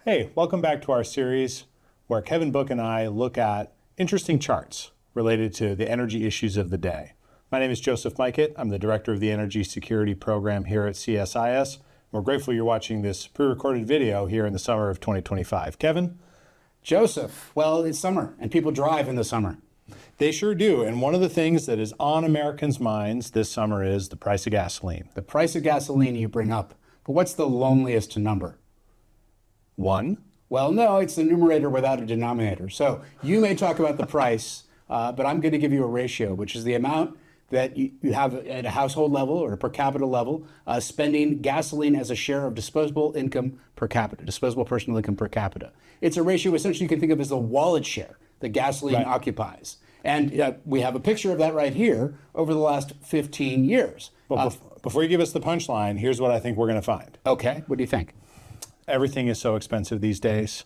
Hey, welcome back to our series where Kevin Book and I look at interesting charts related to the energy issues of the day. My name is Joseph Majkut. I'm the director of the Energy Security Program here at CSIS. We're grateful you're watching this pre-recorded video here in the summer of 2025. Kevin? Joseph, well, it's summer and people drive in the summer. They sure do. And one of the things that is on Americans' minds this summer is the price of gasoline. The price of gasoline you bring up, but what's the loneliest number? 1. Well, no, it's the numerator without a denominator. So you may talk about the price, but I'm going to give you a ratio, which is the amount that you have at a household level or a per capita level, spending gasoline as a share of disposable income per capita, disposable personal income per capita. It's a ratio essentially you can think of as the wallet share that gasoline occupies. And we have a picture of that right here over the last 15 years. But before you give us the punchline, here's what I think we're going to find. Okay, what do you think? Everything is so expensive these days.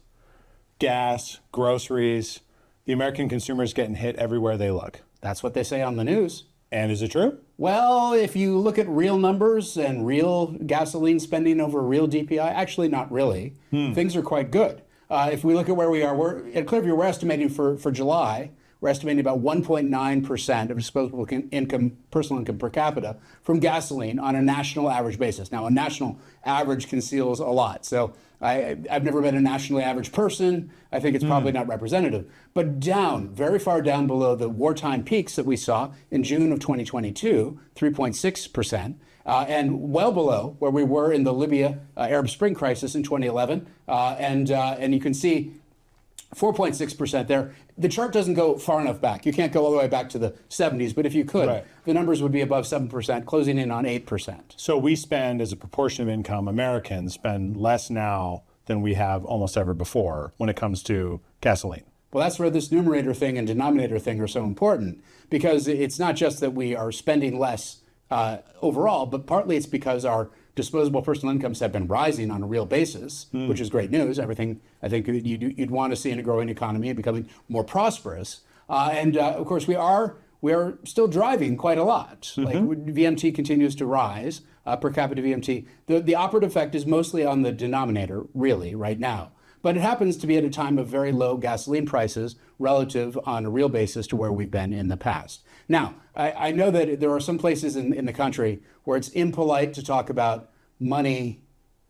Gas, groceries, the American consumer is getting hit everywhere they look. That's what they say on the news. And is it true? Well, if you look at real numbers and real gasoline spending over real DPI, actually not really. Things are quite good. If we look at where we are, at Clearview, we're estimating for July, we're estimating about 1.9% of disposable income, personal income per capita from gasoline on a national average basis. Now, a national average conceals a lot. So I've never been a nationally average person. I think it's probably not representative. But down, very far down below the wartime peaks that we saw in June of 2022, 3.6%. And well below where we were in the Libya Arab Spring crisis in 2011. And you can see 4.6% there. The chart doesn't go far enough back. You can't go all the way back to the 70s, but if you could, the numbers would be above 7%, closing in on 8%. So we spend, as a proportion of income, Americans spend less now than we have almost ever before when it comes to gasoline. Well, that's where this numerator thing and denominator thing are so important, because it's not just that we are spending less overall, but partly it's because our disposable personal incomes have been rising on a real basis, which is great news. Everything I think you'd want to see in a growing economy and becoming more prosperous. And of course, we are still driving quite a lot. Like VMT continues to rise, per capita VMT. The operative effect is mostly on the denominator, really, right now. But it happens to be at a time of very low gasoline prices relative on a real basis to where we've been in the past. Now, I know that there are some places in the country where it's impolite to talk about money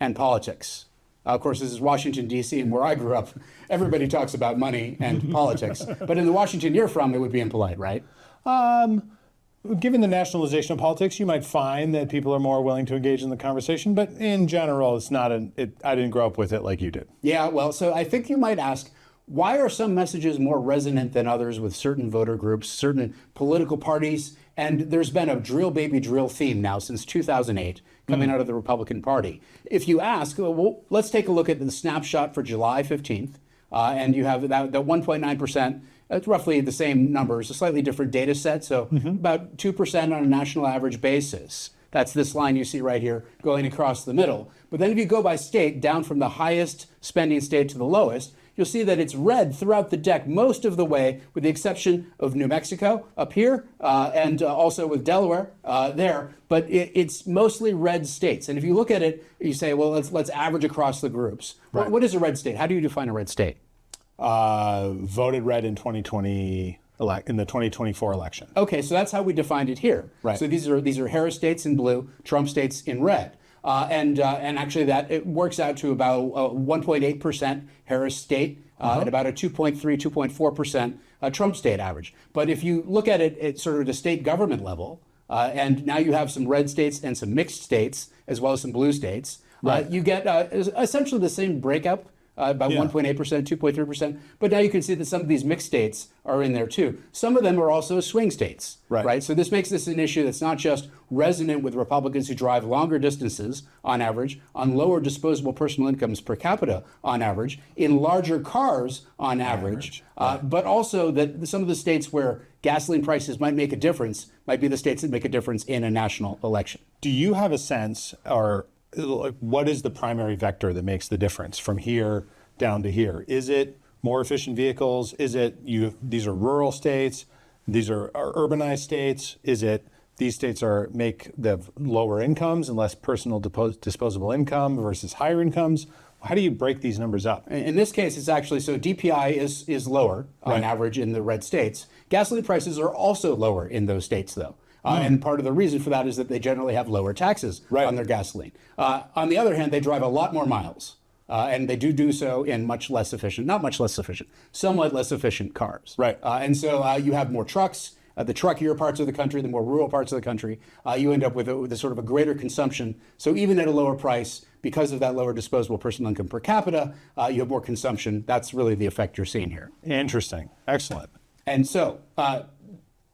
and politics. Of course, this is Washington, D.C., and where I grew up, everybody talks about money and politics. But in the Washington you're from, it would be impolite, right? Given the nationalization of politics, you might find that people are more willing to engage in the conversation. But in general, it's not I didn't grow up with it like you did. Yeah, well, so I think you might ask, why are some messages more resonant than others with certain voter groups, certain political parties? And there's been a drill baby drill theme now since 2008 coming out of the Republican Party. If you ask, well, let's take a look at the snapshot for July 15th. And you have that 1.9%. It's roughly the same numbers, a slightly different data set. So about 2% on a national average basis. That's this line you see right here going across the middle. But then if you go by state, down from the highest spending state to the lowest, you'll see that it's red throughout the deck most of the way, with the exception of New Mexico up here and also with Delaware there. But it's mostly red states. And if you look at it, you say, well, let's average across the groups. Right. What is a red state? How do you define a red state? Voted red in 2020 in the 2024 election. Okay, so that's how we defined it here. Right. So these are Harris states in blue, Trump states in red. And actually that it works out to about 1.8% Harris state and about a 2.4% Trump state average. But if you look at it at sort of the state government level, and now you have some red states and some mixed states, as well as some blue states, you get essentially the same breakup. About 1.8%, 2.3%. But now you can see that some of these mixed states are in there too. Some of them are also swing states, right? So this makes this an issue that's not just resonant with Republicans who drive longer distances on average, on lower disposable personal incomes per capita on average, in larger cars on average, but also that some of the states where gasoline prices might make a difference might be the states that make a difference in a national election. Do you have a sense, or what is the primary vector that makes the difference from here down to here? Is it more efficient vehicles? Is it these are rural states? These are urbanized states? Is it these states make the lower incomes and less personal disposable income versus higher incomes? How do you break these numbers up? In this case, it's actually, so DPI is lower on average in the red states. Gasoline prices are also lower in those states, though. And part of the reason for that is that they generally have lower taxes on their gasoline. On the other hand, they drive a lot more miles. And they do so in somewhat less efficient cars. Right. And so you have more trucks. The truckier parts of the country, the more rural parts of the country, you end up with a sort of a greater consumption. So even at a lower price, because of that lower disposable personal income per capita, you have more consumption. That's really the effect you're seeing here. Interesting. Excellent. And so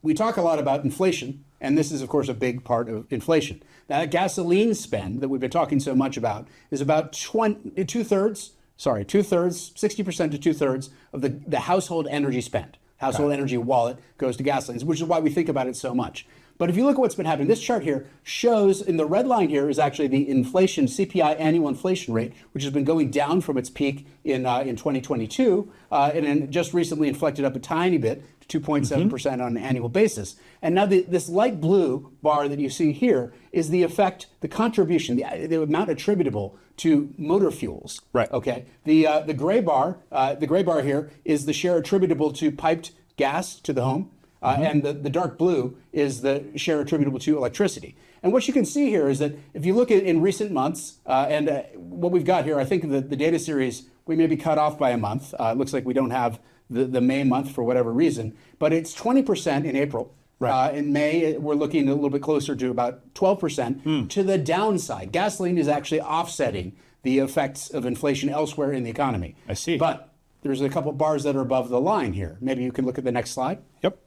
we talk a lot about inflation, and this is, of course, a big part of inflation. Now, that gasoline spend that we've been talking so much about is about two-thirds, 60% to two-thirds of the household energy spend. Household energy wallet goes to gasolines, which is why we think about it so much. But if you look at what's been happening, this chart here shows, in the red line here is actually the inflation, CPI annual inflation rate, which has been going down from its peak in 2022, and then just recently inflected up a tiny bit to 2.7% on an annual basis. And now this light blue bar that you see here is the effect, the contribution, the amount attributable to motor fuels. Right. Okay. The gray bar here is the share attributable to piped gas to the home. And the dark blue is the share attributable to electricity. And what you can see here is that if you look at in recent months, and what we've got here, I think the data series, we may be cut off by a month. It looks like we don't have the May month for whatever reason, but it's 20% in April. Right. In May, we're looking a little bit closer to about 12% to the downside. Gasoline is actually offsetting the effects of inflation elsewhere in the economy. I see. But there's a couple bars that are above the line here. Maybe you can look at the next slide. Yep.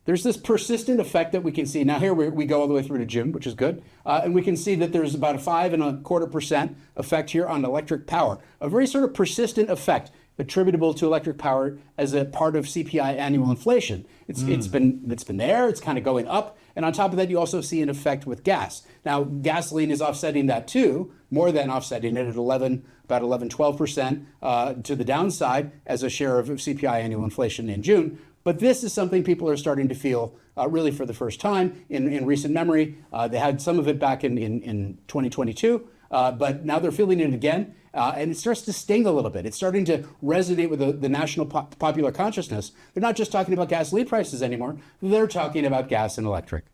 There's this persistent effect that we can see. Now here we go all the way through to June, which is good. And we can see that there's about a 5.25% effect here on electric power. A very sort of persistent effect attributable to electric power as a part of CPI annual inflation. It's been there, it's kind of going up. And on top of that, you also see an effect with gas. Now, gasoline is offsetting that too, more than offsetting it at about 12% to the downside as a share of CPI annual inflation in June. But this is something people are starting to feel really for the first time in recent memory. They had some of it back in 2022, but now they're feeling it again. And it starts to sting a little bit. It's starting to resonate with the national popular consciousness. They're not just talking about gasoline prices anymore. They're talking about gas and electric.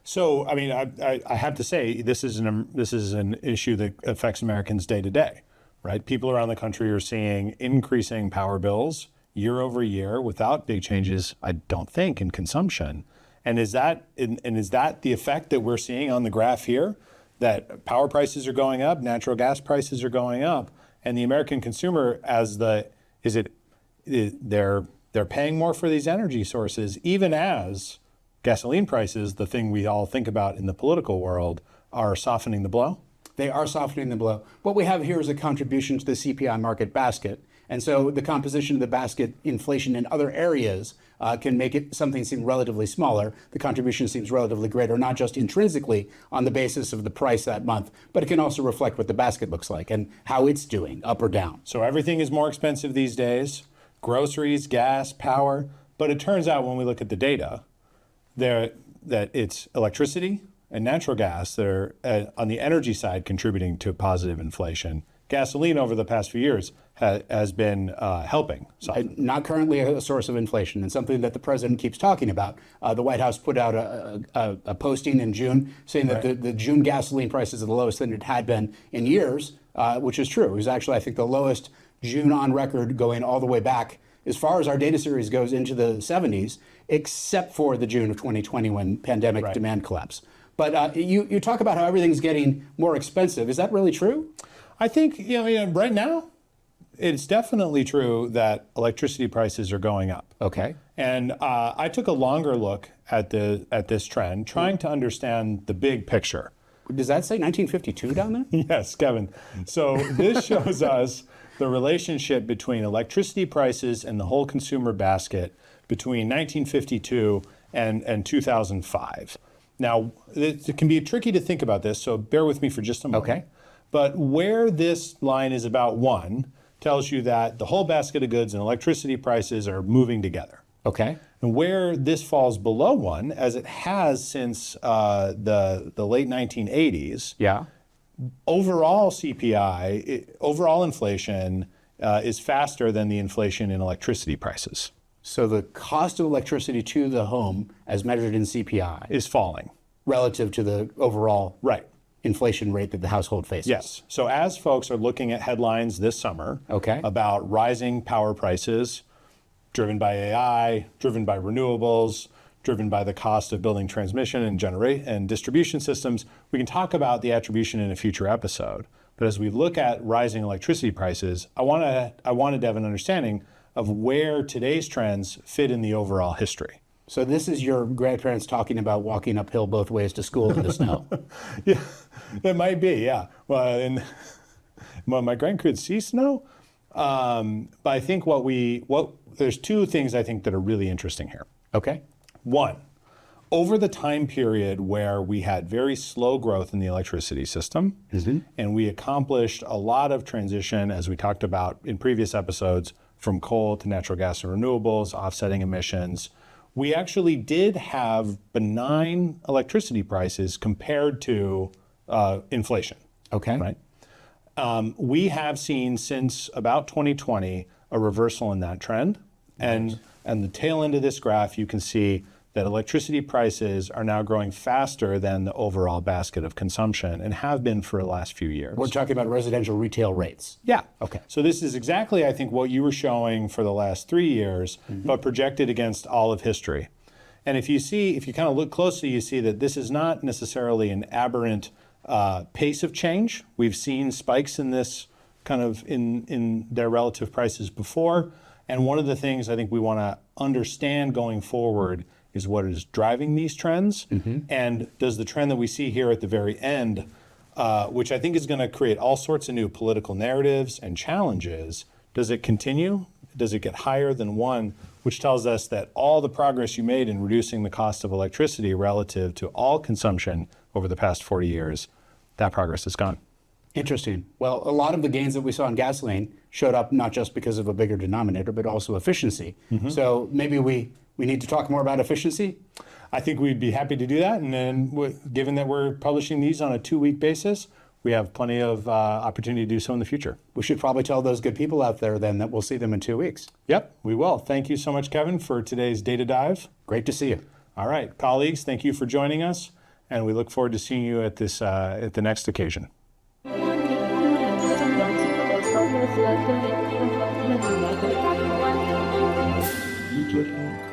So, I mean, I have to say, this is an issue that affects Americans day to day, right? People around the country are seeing increasing power bills year over year without big changes, I don't think, in consumption. And is that the effect that we're seeing on the graph here? That power prices are going up, natural gas prices are going up, and the American consumer, they're paying more for these energy sources, even as gasoline prices, the thing we all think about in the political world, are softening the blow? They are softening the blow. What we have here is a contribution to the CPI market basket. And so the composition of the basket, inflation in other areas, can make it something seem relatively smaller. The contribution seems relatively greater, not just intrinsically on the basis of the price that month, but it can also reflect what the basket looks like and how it's doing, up or down. So everything is more expensive these days, groceries, gas, power. But it turns out when we look at the data, that it's electricity and natural gas that are on the energy side contributing to positive inflation. Gasoline over the past few years has been helping. Not currently a source of inflation, and something that the president keeps talking about. The White House put out a posting in June saying that the June gasoline prices are the lowest than it had been in years, which is true. It was actually, I think, the lowest June on record going all the way back, as far as our data series goes, into the 70s, except for the June of 2020 when pandemic demand collapsed. But you talk about how everything's getting more expensive. Is that really true? I think, right now, it's definitely true that electricity prices are going up. Okay. And I took a longer look at this trend, trying to understand the big picture. Does that say 1952 down there? Yes, Kevin. So this shows us the relationship between electricity prices and the whole consumer basket between 1952 and 2005. Now, it can be tricky to think about this, so bear with me for just a moment. Okay. But where this line is about 1 tells you that the whole basket of goods and electricity prices are moving together. Okay. And where this falls below 1, as it has since the late 1980s, Overall CPI, overall inflation is faster than the inflation in electricity prices. So the cost of electricity to the home, as measured in CPI, Is falling. relative to the overall Right. inflation rate that the household faces. Yes. So as folks are looking at headlines this summer Okay. about rising power prices driven by AI, driven by renewables, driven by the cost of building transmission and distribution systems, we can talk about the attribution in a future episode. But as we look at rising electricity prices, I wanted to have an understanding of where today's trends fit in the overall history. So this is your grandparents talking about walking uphill both ways to school in the snow. Yeah, it might be, yeah. Well, my grandkids see snow, but I think there's two things I think that are really interesting here. Okay. One, over the time period where we had very slow growth in the electricity system, and we accomplished a lot of transition, as we talked about in previous episodes, from coal to natural gas and renewables, offsetting emissions, we actually did have benign electricity prices compared to inflation. Okay. Right. We have seen since about 2020 a reversal in that trend, and the tail end of this graph, you can see that electricity prices are now growing faster than the overall basket of consumption and have been for the last few years. We're talking about residential retail rates. Yeah. Okay. So this is exactly, I think, what you were showing for the last 3 years, but projected against all of history. And if you kind of look closely, you see that this is not necessarily an aberrant pace of change. We've seen spikes in this kind of in their relative prices before. And one of the things I think we want to understand going forward is what is driving these trends, and does the trend that we see here at the very end, which I think is going to create all sorts of new political narratives and challenges, does it continue? Does it get higher than one? Which tells us that all the progress you made in reducing the cost of electricity relative to all consumption over the past 40 years, that progress is gone. Interesting. Well, a lot of the gains that we saw in gasoline showed up not just because of a bigger denominator, but also efficiency. So maybe we need to talk more about efficiency. I think we'd be happy to do that. And then given that we're publishing these on a 2-week basis, we have plenty of opportunity to do so in the future. We should probably tell those good people out there then that we'll see them in 2 weeks. Yep, we will. Thank you so much, Kevin, for today's data dive. Great to see you. All right, colleagues, thank you for joining us. And we look forward to seeing you at the next occasion. YouTube.